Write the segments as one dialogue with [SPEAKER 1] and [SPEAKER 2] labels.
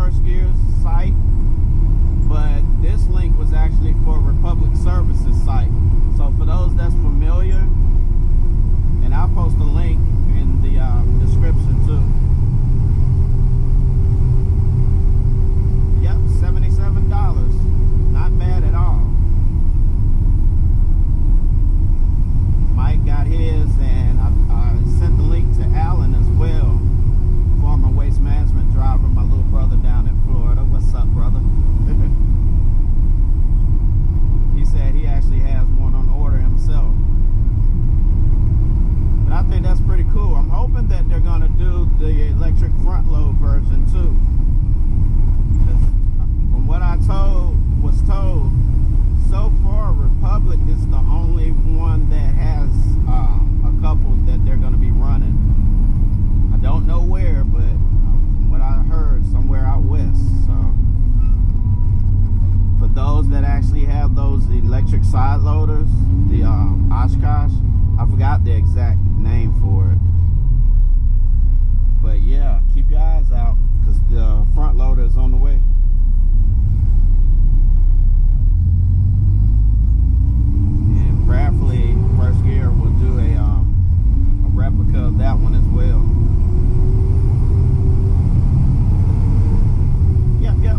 [SPEAKER 1] First Gear's site, but this link was actually for Republic Services site. So for those that's familiar, and I'll post a link in the description too. Yep, $77. Not bad at all. Mike got his, and I sent the link to Alan as well, former waste management driver, my little brother down in Florida. What's up, brother? He said he actually has one on order himself. But I think that's pretty cool. I'm hoping that they're going to do the electric front load version too. From what I was told, so far Republic is the only one that has a couple that they're going to be running. I don't know where, but from what I heard, somewhere out west. So for those that actually have those electric side loaders, the Oshkosh, I forgot the exact name for it. But yeah, keep your eyes out because the front loader is on the way. And prayerfully, First Gear will do a replica of that one as well. Yep.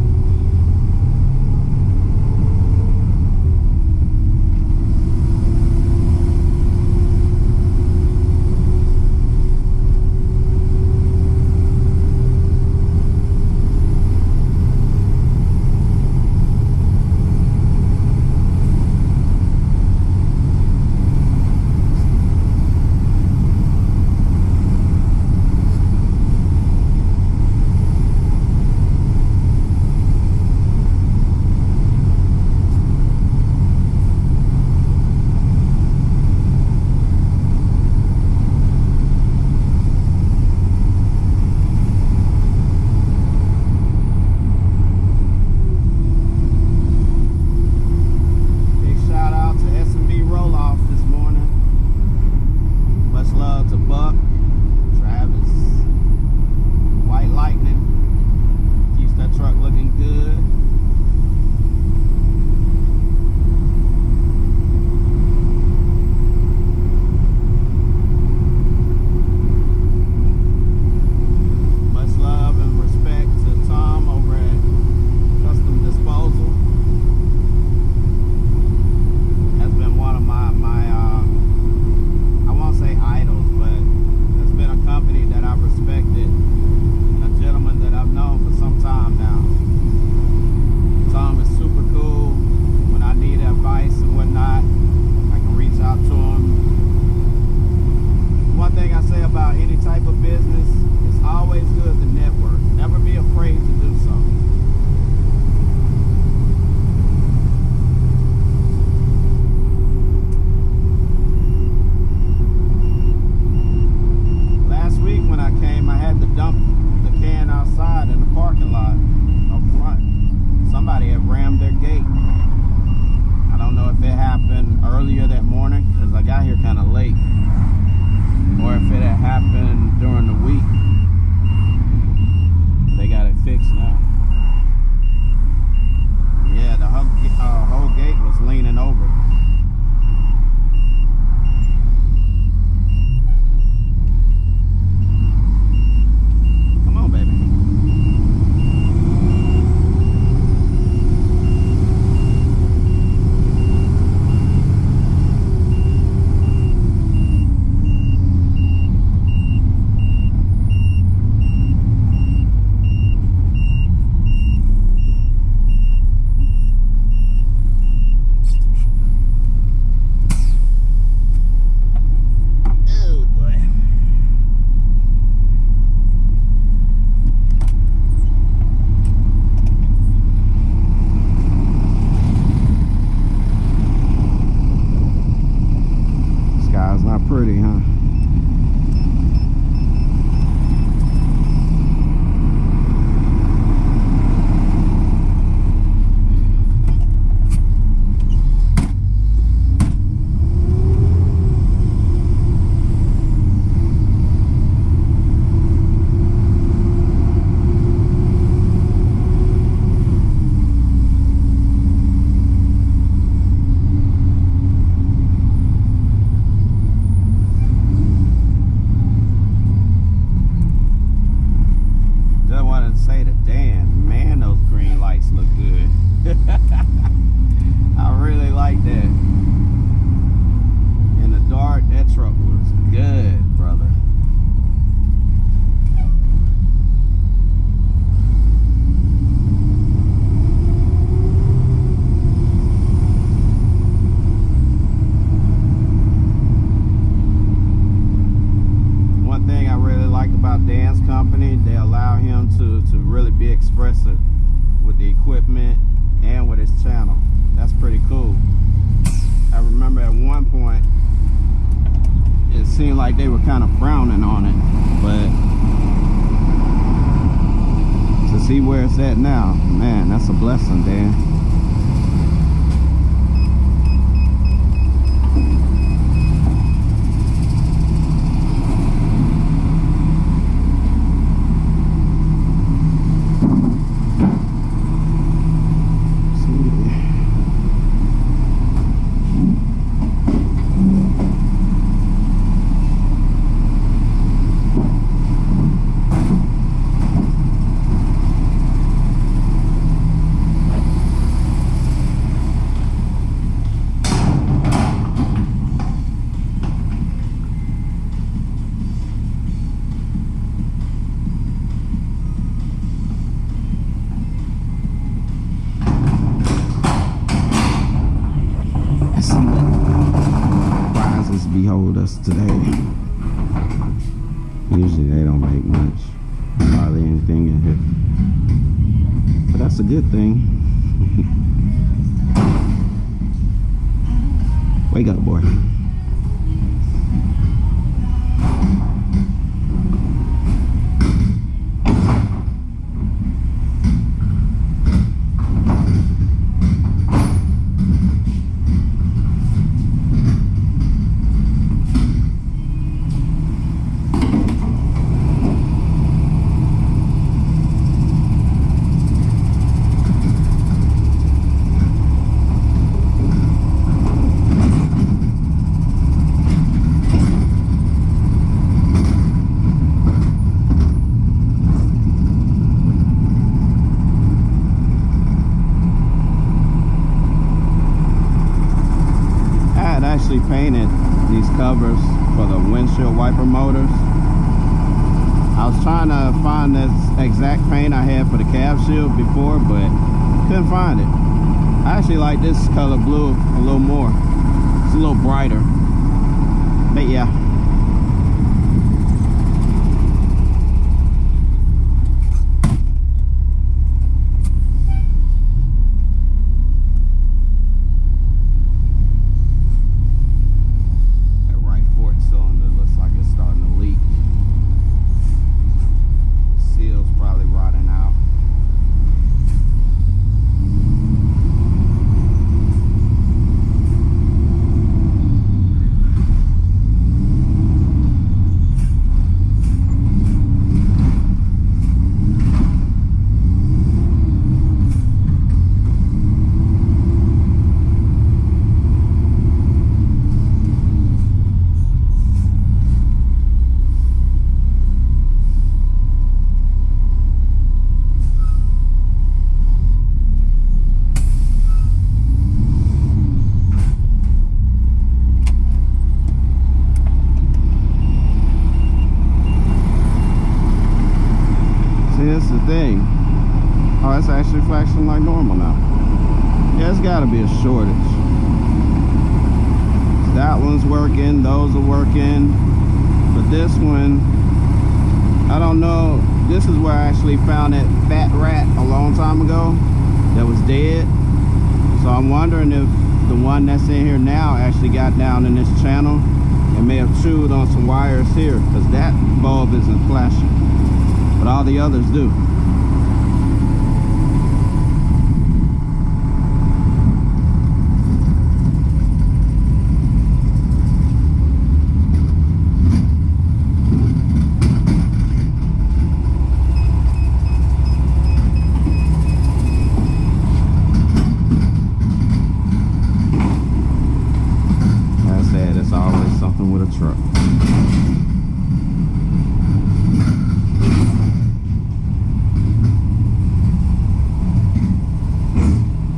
[SPEAKER 1] wanted to say to Dan, man, those green lights look good. I really like that. In the dark, that truck was good, brother. Dan's company, they allow him to really be expressive with the equipment and with his channel. That's pretty cool. I remember at one point it seemed like they were kind of frowning on it, but to see where it's at now, man, that's a blessing, Dan. Behold us today. Usually they don't make much, hardly anything in here, but that's a good thing. Wake up, boy. Painted these covers for the windshield wiper motors. I was trying to find this exact paint I had for the cab shield before, but couldn't find it. I actually like this color blue a little more. It's a little brighter, but yeah. Here's the thing. Oh, it's actually flashing like normal now. Yeah, it's got to be a shortage. That one's working, those are working, but this one, I don't know. This is where I actually found that fat rat a long time ago that was dead. So I'm wondering if the one that's in here now actually got down in this channel and may have chewed on some wires here, because that bulb isn't flashing, but all the others do. With a truck.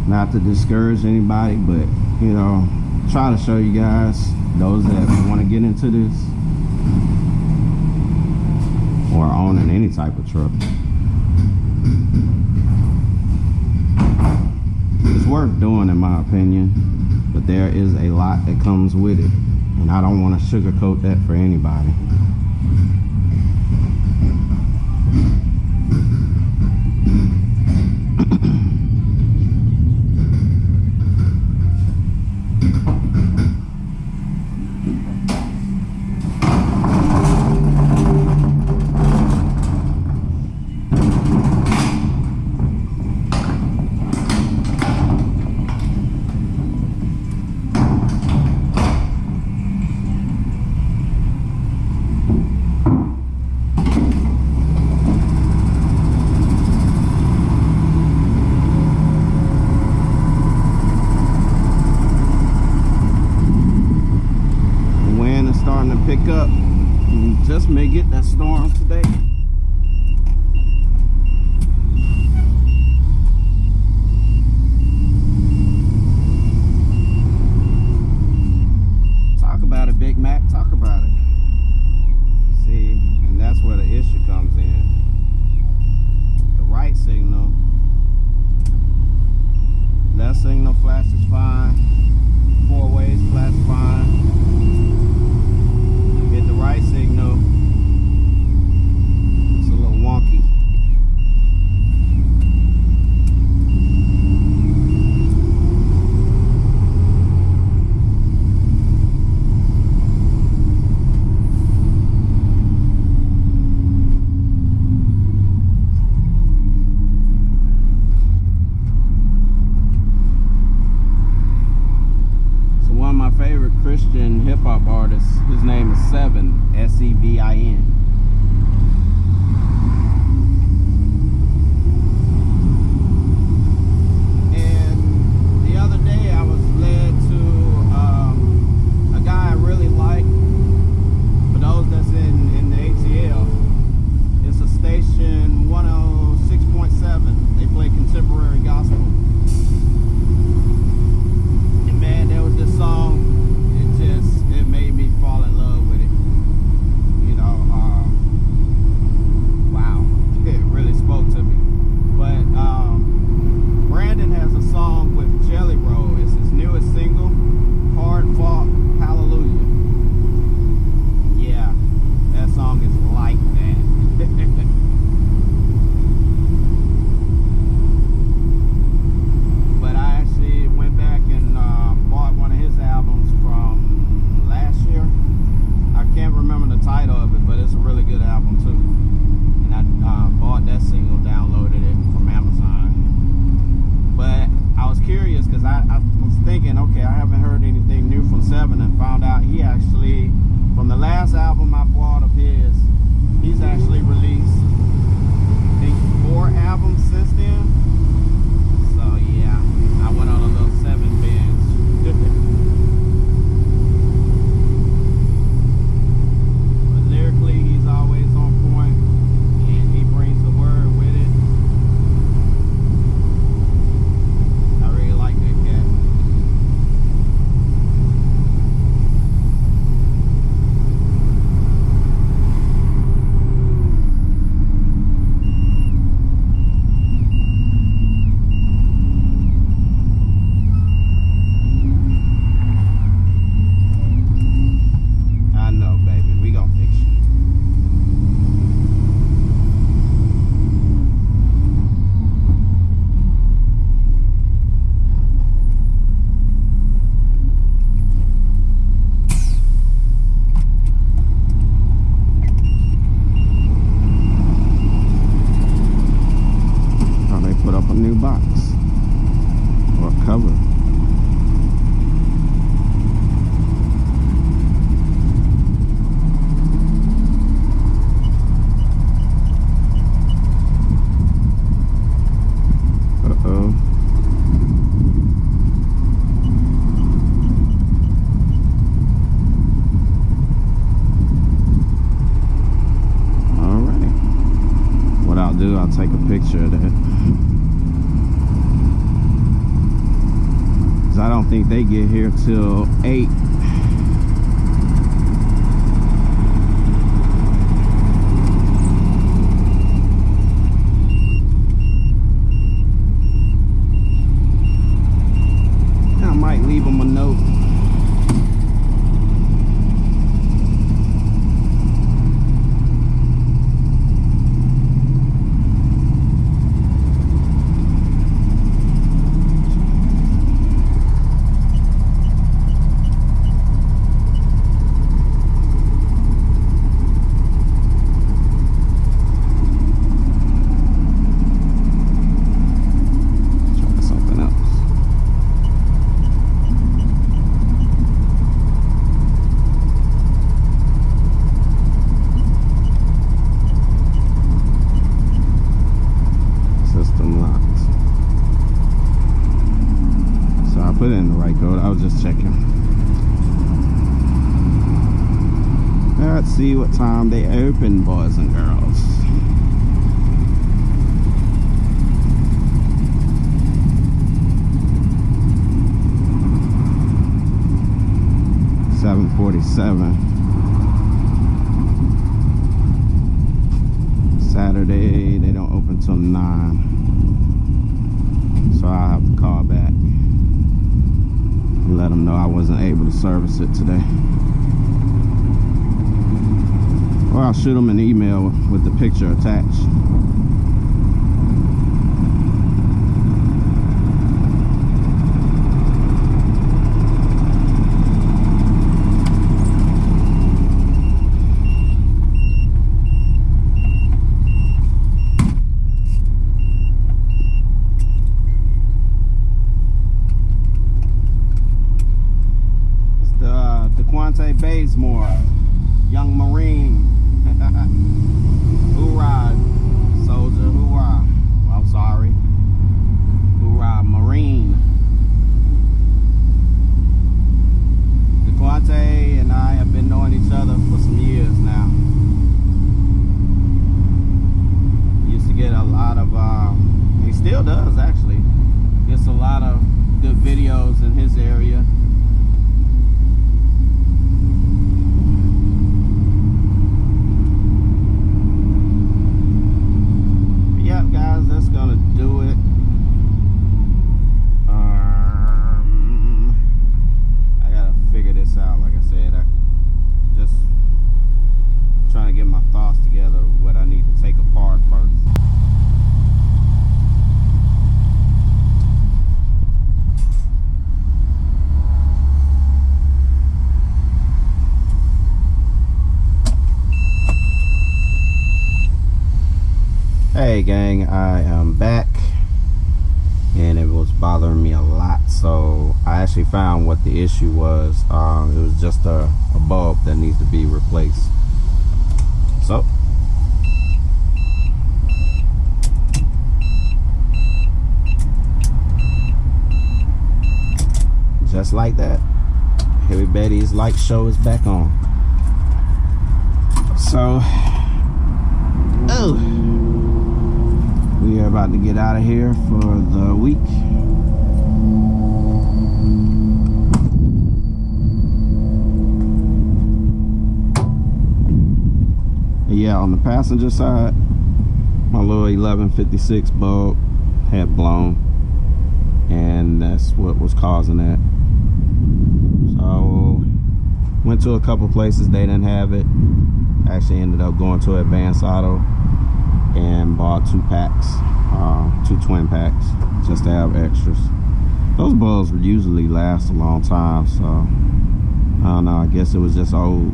[SPEAKER 1] Not to discourage anybody, but you know, try to show you guys, those that want to get into this or owning any type of truck, it's worth doing in my opinion, but there is a lot that comes with it, and I don't want to sugarcoat that for anybody. Pick up, and just may get that storm today. Talk about it, Big Mac, talk about it. See, and that's where the issue comes in. The right signal, left signal flashes fine, 4 ways flash fine. Hit the right signal, it's a little wonky. So one of my favorite Christian hip-hop artists, his name is Sevin, S-E-V-I-N. And the other day I was led to a guy I really like. For those that's in the ATL, it's a station 106.7. They play contemporary gospel. And man, there was this song, it made me fall in love with it. You know, wow, it really spoke to me. But Brandon has a song with Jelly Roll. It's his newest single, Hard Fought Hallelujah. Yeah, that song is like that. But I actually went back and bought one of his albums from last year. I can't remember the title of it, but it's a really good album too. And I bought that single, downloaded it from Amazon. But I was curious because I was thinking, okay, I haven't heard anything new from Sevin, and found out he actually, from the last album I bought of his, he's actually released, I think, 4 albums since then. So yeah, I went on a little Sevin binge. Lyrically, he's always on point, and he brings the word with it. I really like that cat. I know, baby, we gonna fix you. Oh, they put up a new box or cover. Uh-oh. All right. What I'll do, I'll take a picture of that. I don't think they get here till 8. I might leave them a note. Put in the right code. I was just checking. Let's see what time they open, boys and girls. $7:47. Saturday they don't open till 9, so I'll have to call back. Let them know I wasn't able to service it today. Or I'll shoot them an email with the picture attached. Bazemore, young Marine. Hoorah, soldier, hoorah. I'm sorry. Hoorah, Marine. DeQuante and I have been knowing each other for some years now. He used to get a lot of, he still does actually, gets a lot of good videos in his area. Guys, that's gonna do it. I gotta figure this out. Like I said, I just trying to get my thoughts together, what I need to take apart first. Hey gang, I am back and it was bothering me a lot, so I actually found what the issue was. It was just a bulb that needs to be replaced. So just like that, Heavy Betty's light show is back on. So we are about to get out of here for the week. Yeah, on the passenger side, my little 1156 bulb had blown, and that's what was causing that. So went to a couple places, they didn't have it. Actually ended up going to Advanced Auto and bought 2 packs, 2 twin packs, just to have extras. Those bulbs usually last a long time, so I don't know, I guess it was just old.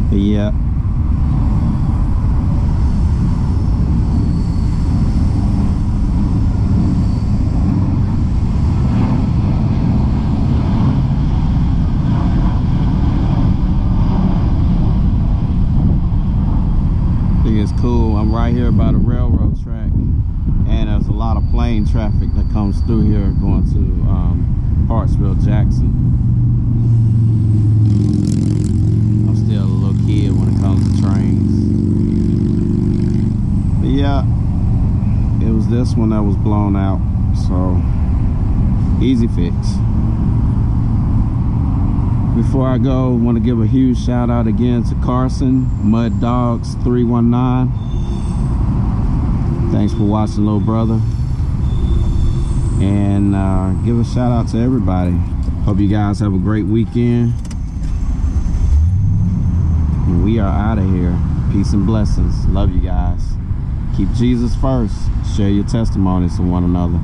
[SPEAKER 1] But yeah. It's cool. I'm right here by the railroad track, and there's a lot of plane traffic that comes through here going to Hartsville, Jackson. I'm still a little kid when it comes to trains. But yeah, it was this one that was blown out, so Easy fix. Before I go, I want to give a huge shout out again to Carson, Mud Dogs 319. Thanks for watching, little brother. And give a shout out to everybody. Hope you guys have a great weekend. And we are out of here. Peace and blessings. Love you guys. Keep Jesus first. Share your testimonies to one another.